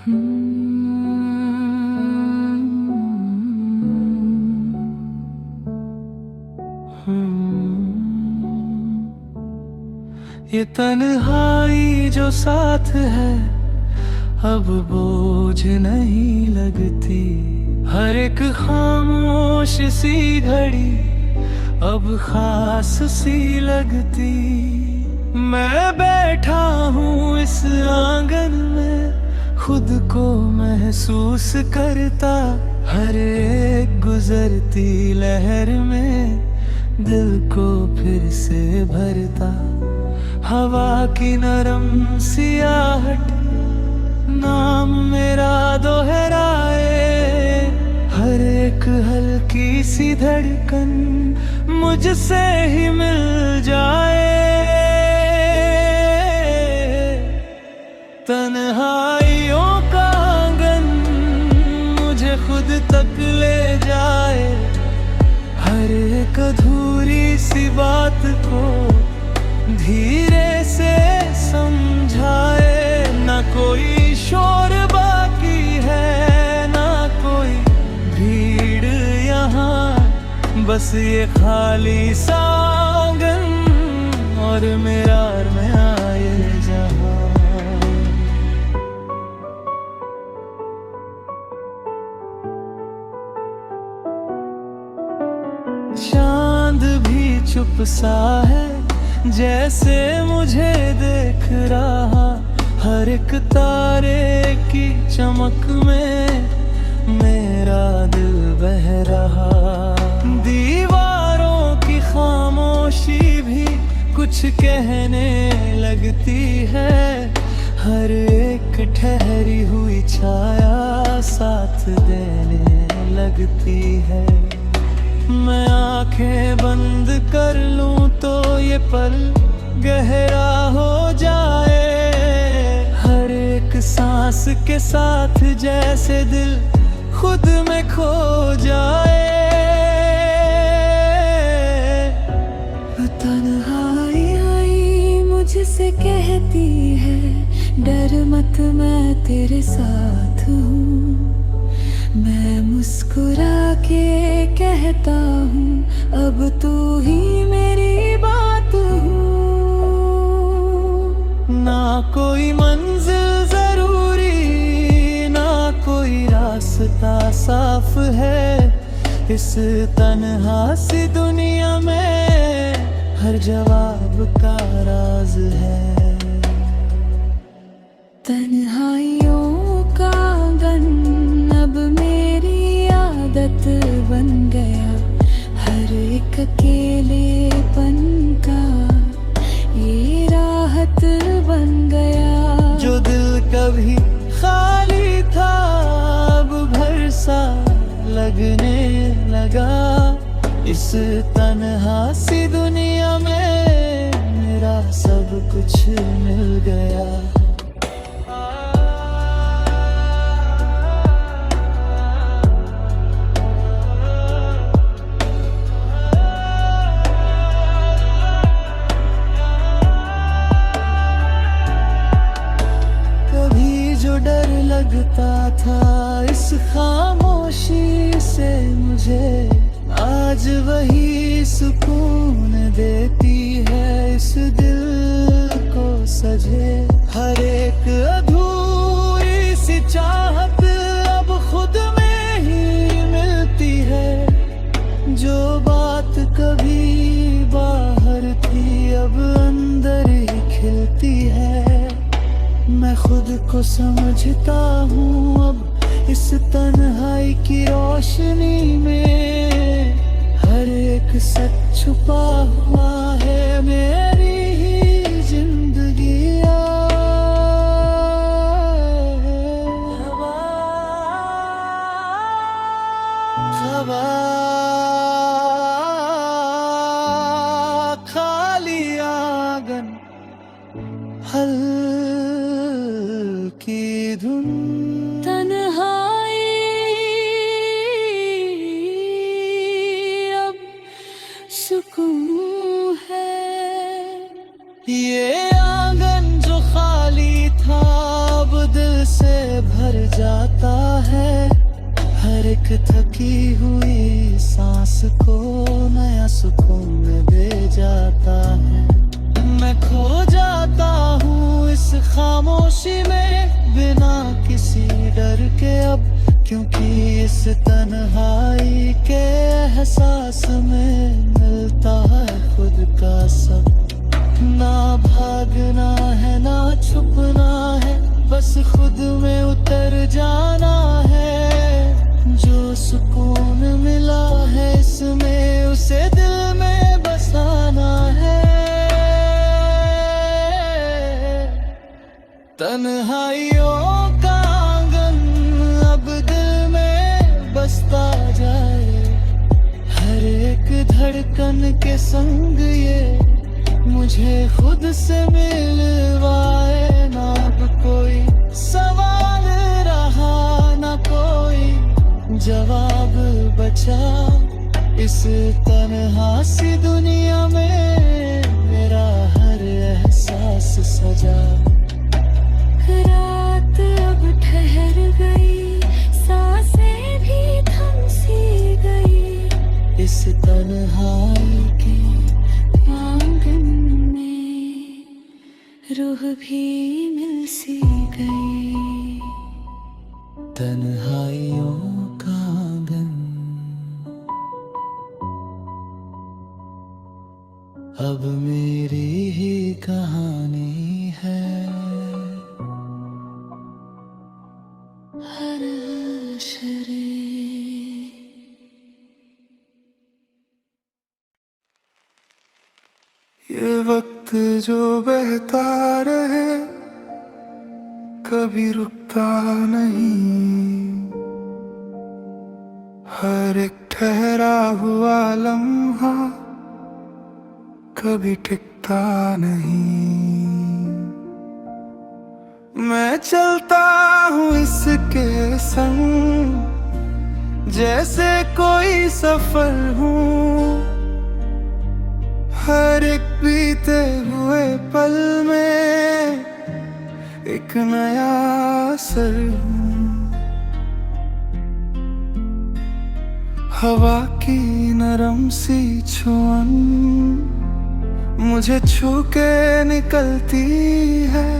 ये तन्हाई जो साथ है अब बोझ नहीं लगती। हर एक खामोश सी घड़ी अब खास सी लगती। मैं बैठा हूँ इस आंगन में खुद को महसूस करता। हर एक गुजरती लहर में दिल को फिर से भरता। हवा की नरम सियाहट नाम मेरा दोहराए। हर एक हल्की सी धड़कन मुझसे ही मिल जाए। तन्हाइयों का आंगन मुझे खुद तक ले जाए। हर एक अधूरी सी बात को धीरे से समझाए। ना कोई शोर बाकी है ना कोई भीड़ यहाँ, बस ये खाली सा आंगन और मेरा ये जहां। चांद भी चुप सा है जैसे मुझे देख रहा। हर एक तारे की चमक में मेरा दिल बह रहा। दीवारों की खामोशी भी कुछ कहने लगती है। हर एक ठहरी हुई छाया साथ देने लगती है। मैं आंखें बंद कर लूं तो ये पल गहरा हो जाए। हर एक सांस के साथ जैसे दिल खुद में खो जाए। तन्हाई आई मुझसे कहती है डर मत मैं तेरे साथ हूँ। मैं मुस्कुरा के कहता हूँ अब तू ही मेरी बात हूँ। ना कोई मंजिल जरूरी ना कोई रास्ता साफ है। इस तन्हा सी दुनिया में हर जवाब का राज है। तन्हाइयों का आंगन अब मेरी आदत बन गया। हर एक अकेलेपन का ये राहत बन गया। जो दिल कभी खाली था अब भर सा लगने लगा। इस तन्हा सी दुनिया में मेरा सब कुछ मिल गया। डर लगता था इस खामोशी से मुझे, आज वही सुकून देती है इस दिल को सजे। हर एक अधूरी सी चाहत अब खुद में ही मिलती है। जो बात कभी बाहर थी अब अंदर ही खिलती है। मैं खुद को समझता हूँ अब इस तन्हाई की रोशनी में। हर एक सच छुपा हुआ है मेरी ही जिंदगी। हवा खाली आंगन की धुन। तन्हाई अब सुकून है। ये आंगन जो खाली था अब दिल से भर जाता है। हर एक थकी हुई सांस को नया सुकून दे जाता है। मैं खो जाता हूँ इस खामोशी में बिना किसी डर के अब, क्योंकि इस तन्हाई के एहसास में मिलता है खुद का सब। ना भागना है ना छुपना है, बस खुद में उतर जाना है। जो सुकून मिला है इसमें उसे दिल में बसाना है। तन्हाइयों का आंगन अब दिल में बसता जाए। हर एक धड़कन के संग ये मुझे खुद से मिलवाए। ना अब कोई सवाल रहा ना कोई जवाब बचा। इस तन्हा सी दुनिया में मेरा हर एहसास सजा। रात अब ठहर गई, सांसें भी थम सी गई। इस तन्हाई के आंगन में रूह भी मिल सी गई। तन्हाइयों का आंगन अब मेरी ही कहानी है। हर शरे ये वक्त जो बहता रहे कभी रुकता नहीं। हर एक ठहरा हुआ लम्हा कभी टिकता नहीं। मैं चलता हूँ इसके संग जैसे कोई सफर हूँ। हर एक बीते हुए पल में एक नया असर हूँ। हवा की नरम सी छुअन मुझे छू के निकलती है।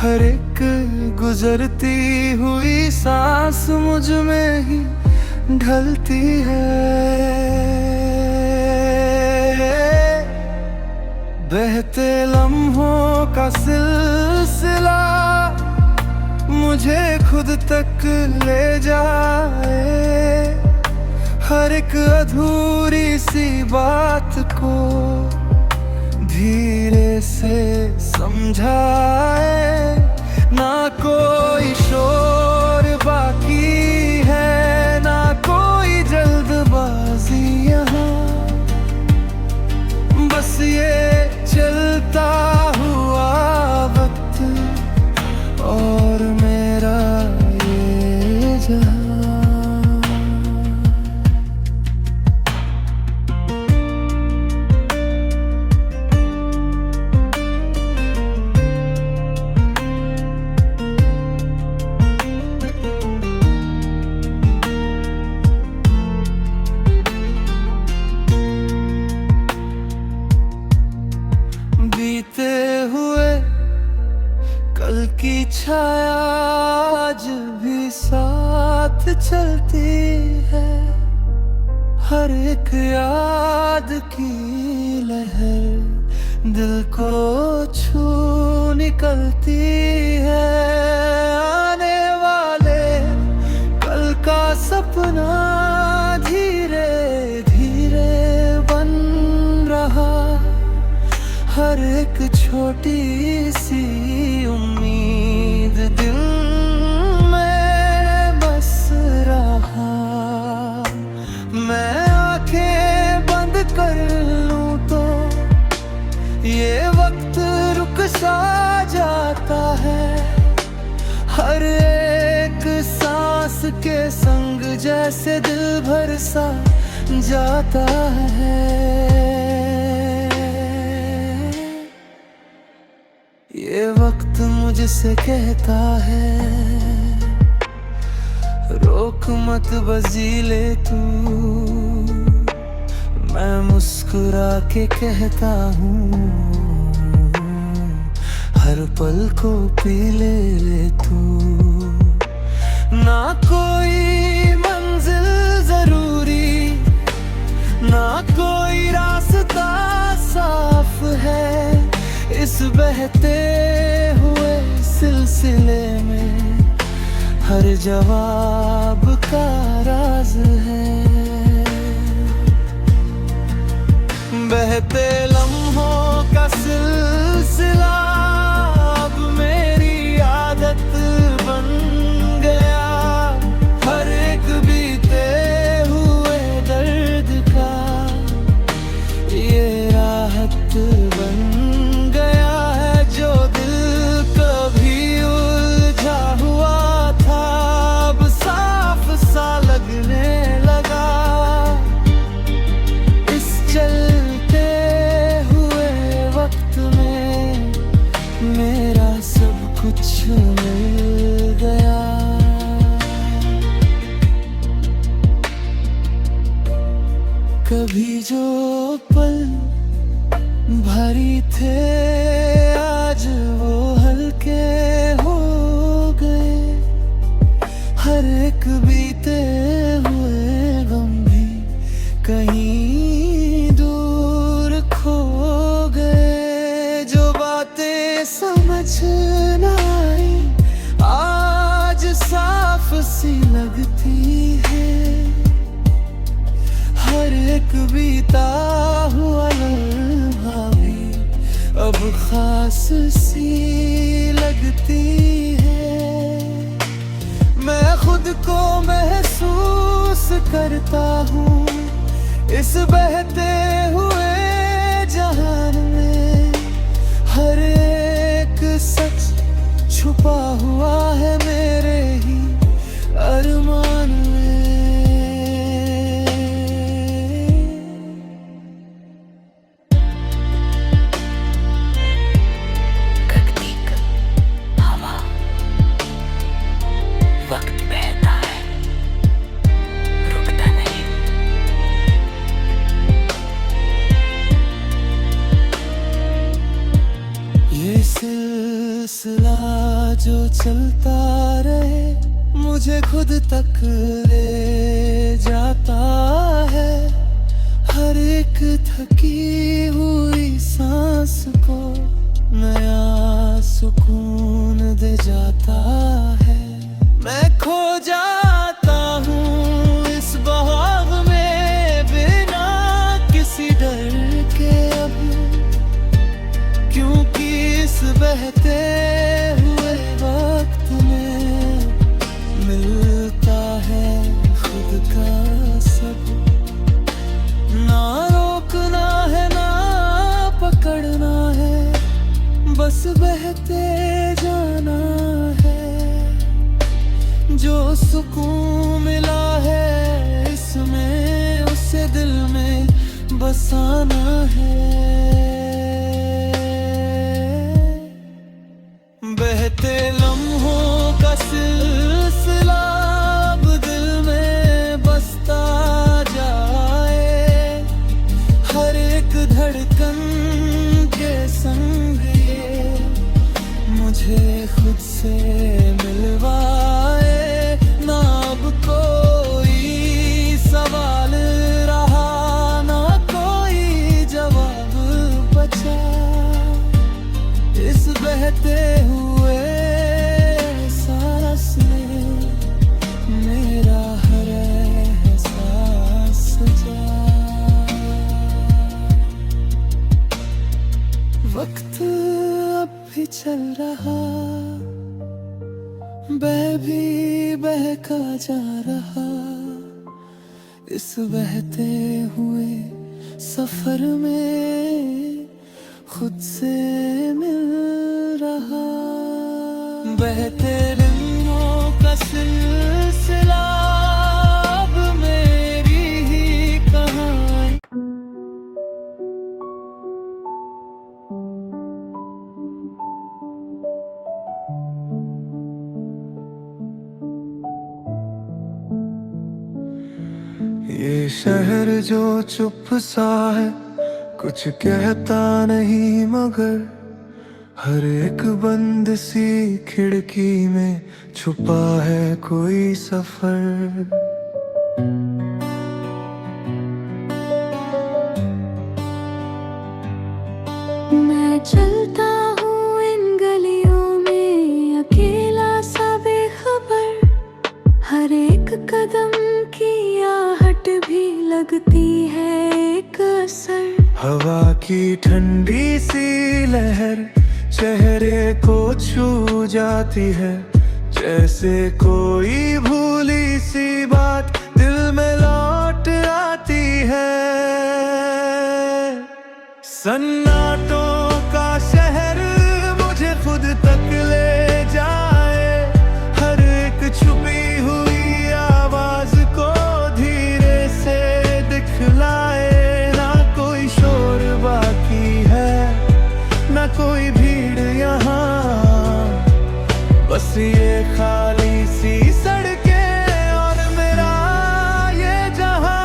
हर एक गुजरती हुई सांस मुझ में ही ढलती है। बहते लम्हों का सिलसिला मुझे खुद तक ले जाए। हर एक अधूरी सी बात को धीरे से समझाए। ना कोई शोर बाकी है ना कोई जल्दबाजी यहाँ। बस ये चलता हुआ वक्त और मेरा ये जहां। बीते हुए कल की छाया आज भी साथ चलती है। हर एक याद की लहर दिल को छू निकलती है। आने वाले कल का सपना धीरे धीरे बन रहा। हर एक छोटी सी उम्मीद दिल में बस रहा। मैं आंखें बंद कर लूं तो ये वक्त रुक सा जाता है। हर एक सांस के संग जैसे दिल भर सा जाता है। ये वक्त मुझे मुझसे कहता है, रोक मत बजी ले तू। मैं मुस्कुरा के कहता हूँ, हर पल को पी ले तू। ना कोई मंजिल जरूरी, ना कोई रास्ता साफ है इस बहते हुए सिलसिले में। हर जवाब का राज है। बहते लम्हों का सिलसिला अब मेरी आदत बन गया। हर एक बीते हुए दर्द का ये राहत बन गया है। जो दिल कभी उलझा हुआ था अब साफ सा लगने लगा। इस चलते हुए वक्त में मेरा सब कुछ मिल गया। कभी जो पल भारी थे आज वो हल्के हो गए। हर एक बीते हुए गम भी कहीं दूर खो गए। जो बातें समझ न आई आज साफ सी लगती है। हर एक बीता हुआ लम्हा भी अब खास सी लगती है। मैं खुद को महसूस करता हूँ इस बहते हुए जहान में। हर एक सच छुपा हुआ है मेरे ही अरमान में। वक्त बहता है, रुकता नहीं। ये सिलसिला जो चलता रहे मुझे खुद तक ले जाता है। हर एक थकी हुई सांस को नया सुकून दे जाता है। मैं खो जाता हूँ इस बहाव में बिना किसी डर के अब। क्योंकि इस बहते हुए वक्त में मिलता है खुद का सब। ना रोकना है ना पकड़ना है, बस बहते जाना है। जो सुकून मिला है इसमें उसे दिल में बसाना है। बहते लम्हों का सिलसिला अब दिल में बसता जाए। हर एक धड़कन के संग ये मुझे खुद से मिलवाए। ना अब कोई सवाल रहा ना कोई जवाब बचा। इस बहते हुए सांस में मेरा हर एहसास जा। वक्त अब भी चल रहा, बह भी बहका जा रहा। इस बहते हुए सफर में खुद से मिल रहा। बहते रंगों का सिलसिला अब मेरी ही कहानी। ये शहर जो चुप सा है, कुछ कहता नहीं मगर हर एक बंद सी खिड़की में छुपा है कोई सफर। मैं चलता हूँ इन गलियों में अकेला सा बेखबर, हर एक कदम की आहट भी लगती है एक असर। हवा की ठंडी सी लहर चेहरे को छू जाती है, जैसे कोई भूली सी बात दिल में लौट आती है। सन्नाटों का शहर मुझे खुद तक ले जाए, हर एक छुपी हुई आवाज को धीरे से दिखलाए। ना कोई शोर बाकी है, ना कोई भीड़ यहाँ, बस ये खाली सी सड़कें और मेरा ये जहां।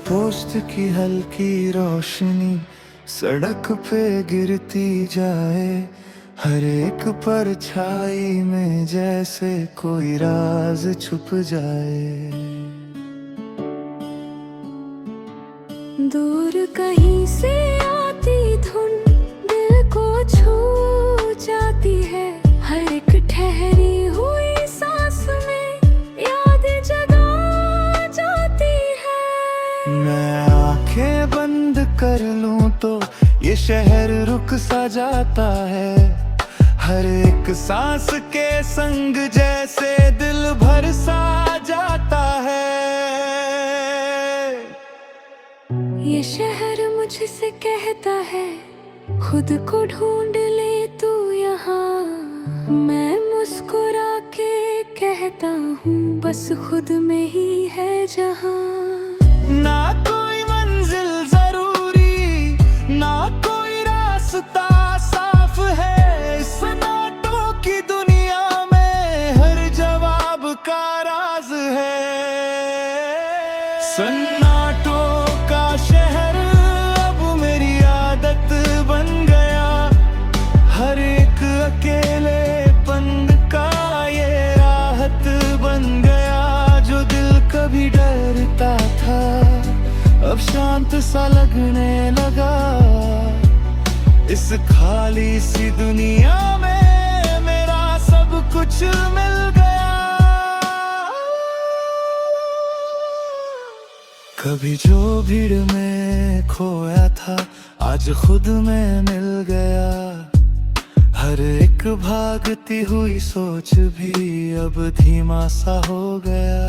पोस्ट की हल्की रोशनी सड़क पे गिरती जाए, हर एक परछाई में जैसे कोई राज छुप जाए। दूर कहीं से आती धुन दिल को छू जाती है, हर एक ठहरी हुई सांस में याद जगा जाती है। मैं आंखें बंद कर लूं तो ये शहर रुक सा जाता है, हर एक सांस के संग जैसे दिल भर सा जाता है। ये शहर मुझसे कहता है खुद को ढूंढ ले तू यहाँ, मैं मुस्कुरा के कहता हूँ बस खुद में ही है जहाँ। ना कोई मंजिल जरूरी, ना कोई रास्ता साफ है, सन्नाटों की दुनिया में हर जवाब का राज है। सन्नाटों का शहर अब मेरी आदत बन गया, हर एक अकेलेपन का ये राहत बन गया। जो दिल कभी डरता था अब शांत सा लगने लगा, इस खाली सी दुनिया में मेरा सब कुछ मिल गया। कभी जो भीड़ में खोया था आज खुद में मिल गया, हर एक भागती हुई सोच भी अब धीमा सा हो गया।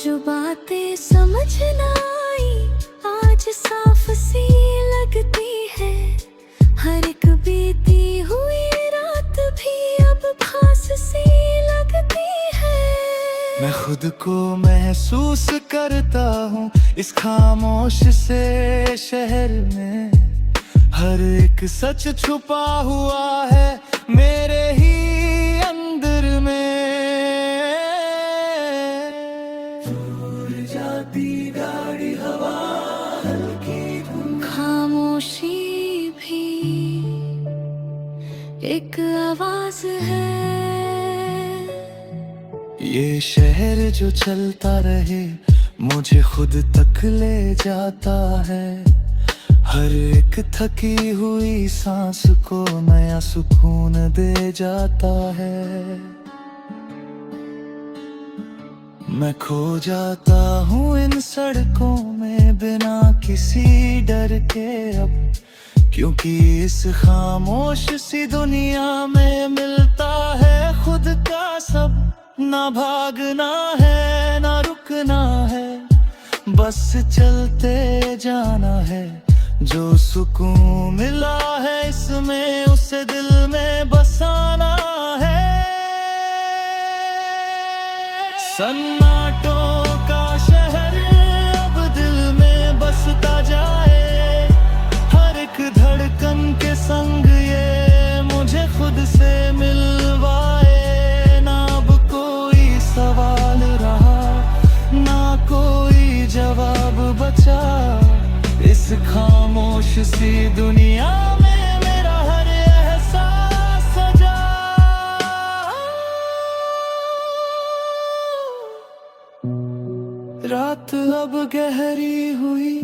जो बातें समझ ना आई आज साफ सी लगती है, हर एक बीती हुई रात भी अब खास सी लगती है। मैं खुद को महसूस करता हूँ इस खामोश से शहर में, हर एक सच छुपा हुआ है मेरे ही अंदर में। जाती गाड़ी हवा हल्की धुन, खामोशी भी एक आवाज है। ये शहर जो चलता रहे मुझे खुद तक ले जाता है, हर एक थकी हुई सांस को नया सुकून दे जाता है। मैं खो जाता हूँ इन सड़कों में बिना किसी डर के अब, क्योंकि इस खामोश सी दुनिया में मिलता है खुद का सब। ना भागना है ना रुकना है, बस चलते जाना है। जो सुकून मिला है इसमें उसे दिल में बसाना है। सन्नाटों का शहर अब दिल में बसता जाए। हर एक धड़कन के संग ये मुझे खुद से मिलवाए। ना अब कोई सवाल रहा, ना कोई जवाब बचा। इस खामोश सी दुनिया में मेरा हर एहसास सजा। रात अब गहरी हुई,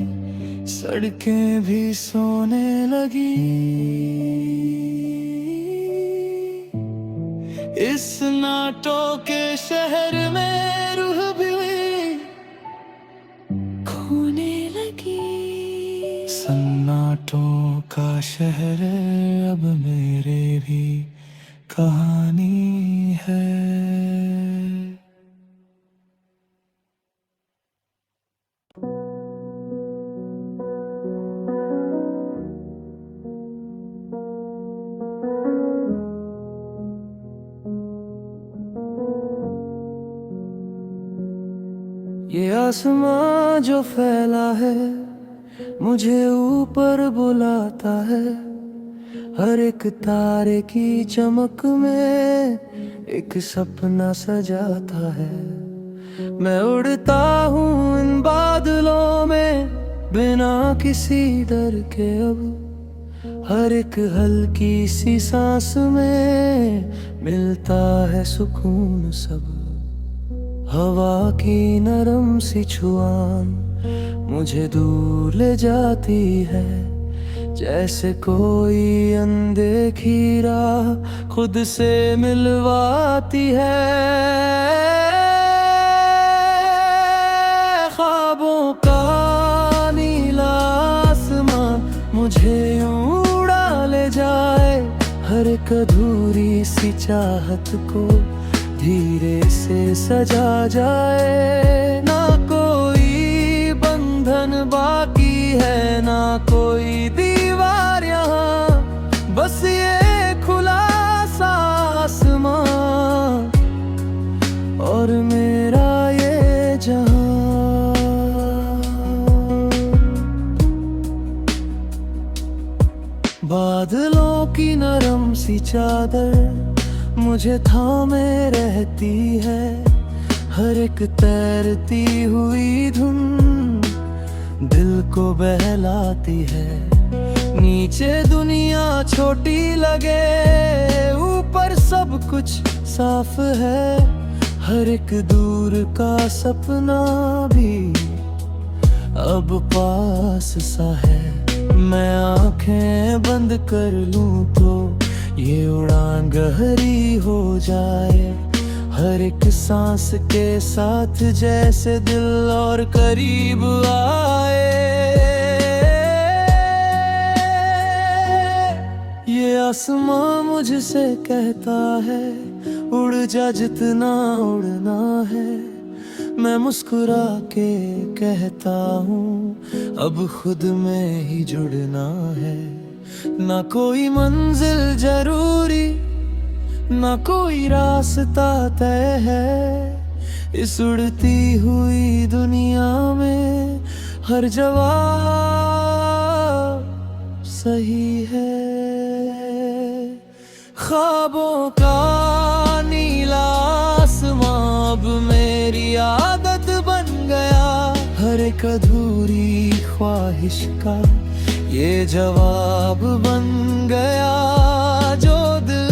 सड़कें भी सोने लगी। इस नाटों के शहर में रूह भी खोने लगी। सन्नाटों का शहर अब मेरे भी कहानी है। ये आसमां जो फैला है मुझे ऊपर बुलाता है। हर एक तारे की चमक में एक सपना सजाता है। मैं उड़ता हूँ इन बादलों में बिना किसी डर के। अब हर एक हल्की सी सांस में मिलता है सुकून सब। हवा की नरम सी छुआन मुझे दूर ले जाती है। जैसे कोई अनदेखी राह खुद से मिलवाती है। ख्वाबों का नीला आसमां मुझे यूं उड़ा ले जाए। हर एक अधूरी सी चाहत को धीरे से सजा जाए। ना कोई बंधन बाकी है, ना कोई दीवार यहाँ। बस ये खुला सा आसमां और मेरा ये जहां। बादलों की नरम सी चादर मुझे थामे रहती है। हर एक तैरती हुई धुन दिल को बहलाती है। नीचे दुनिया छोटी लगे, ऊपर सब कुछ साफ है। हर एक दूर का सपना भी अब पास सा है। मैं आंखें बंद कर लूं तो ये उड़ान गहरी हो जाए। हर एक सांस के साथ जैसे दिल और करीब आए। ये आसमां मुझसे कहता है उड़ जा जितना उड़ना है। मैं मुस्कुरा के कहता हूँ अब खुद में ही जुड़ना है। ना कोई मंजिल जरूरी, ना कोई रास्ता तय है। इस उड़ती हुई दुनिया में हर जवाब सही है। ख्वाबों का नीला आसमां अब मेरी आदत बन गया। हर एक अधूरी ख्वाहिश का ये जवाब बन गया। जो दिल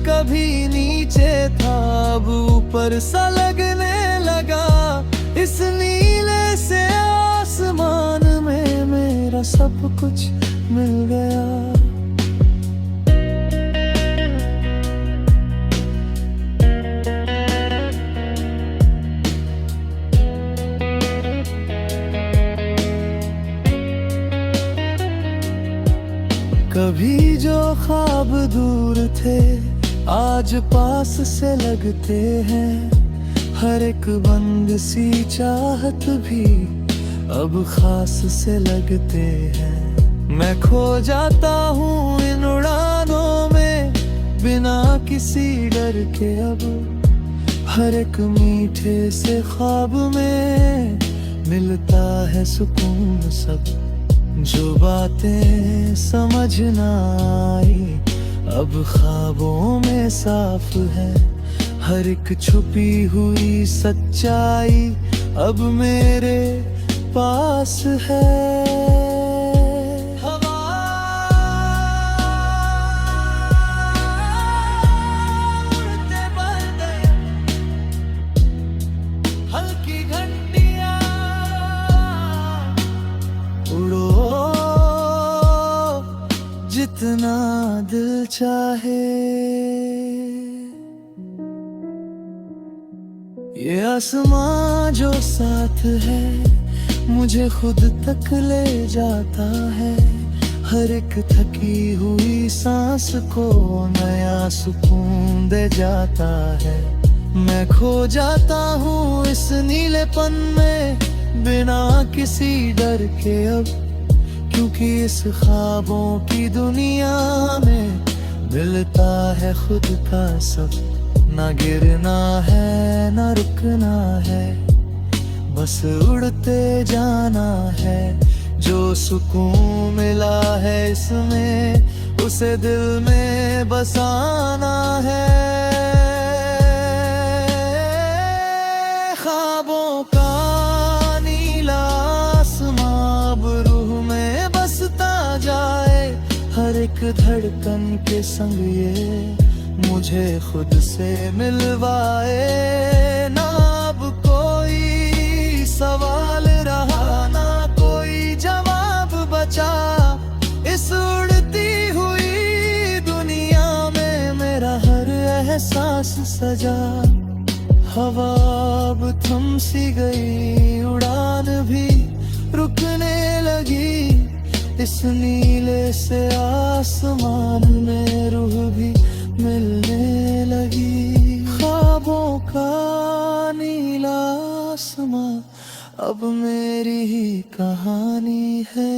कभी नीचे था अब ऊपर सा लगने लगा। इस नीले से आसमान में मेरा सब कुछ मिल गया। कभी जो ख्वाब दूर थे आज पास से लगते हैं। हर एक बंद सी चाहत भी अब खास से लगते हैं। मैं खो जाता हूँ इन उड़ानों में बिना किसी डर के अब। हर एक मीठे से ख्वाब में मिलता है सुकून सब। जो बातें समझ ना आई अब ख्वाबों में साफ है। हर एक छुपी हुई सच्चाई अब मेरे पास है। हल्की घंटियां उड़ो जितना दिल चाहे। ये आसमां जो साथ है मुझे खुद तक ले जाता है। हर एक थकी हुई सांस को नया सुकून दे जाता है। मैं खो जाता हूँ इस नीलेपन में बिना किसी डर के अब। क्योंकि इस ख्वाबों की दुनिया में मिलता है खुद का सब। ना गिरना है ना रुकना है, बस उड़ते जाना है। जो सुकून मिला है इसमें उसे दिल में बसाना है। ख्वाबों का नीला आसमां अब रूह में बसता जाए। हर एक धड़कन के संग ये मुझे खुद से मिलवाए। ना अब कोई सवाल रहा ना कोई जवाब बचा। इस उड़ती हुई दुनिया में मेरा हर एहसास सजा। हवा अब थम सी गई, उड़ान भी रुकने लगी। इस नीले से आसमान में रूह भी मिलने लगी। ख्वाबों का नीला आसमां अब मेरी ही कहानी है।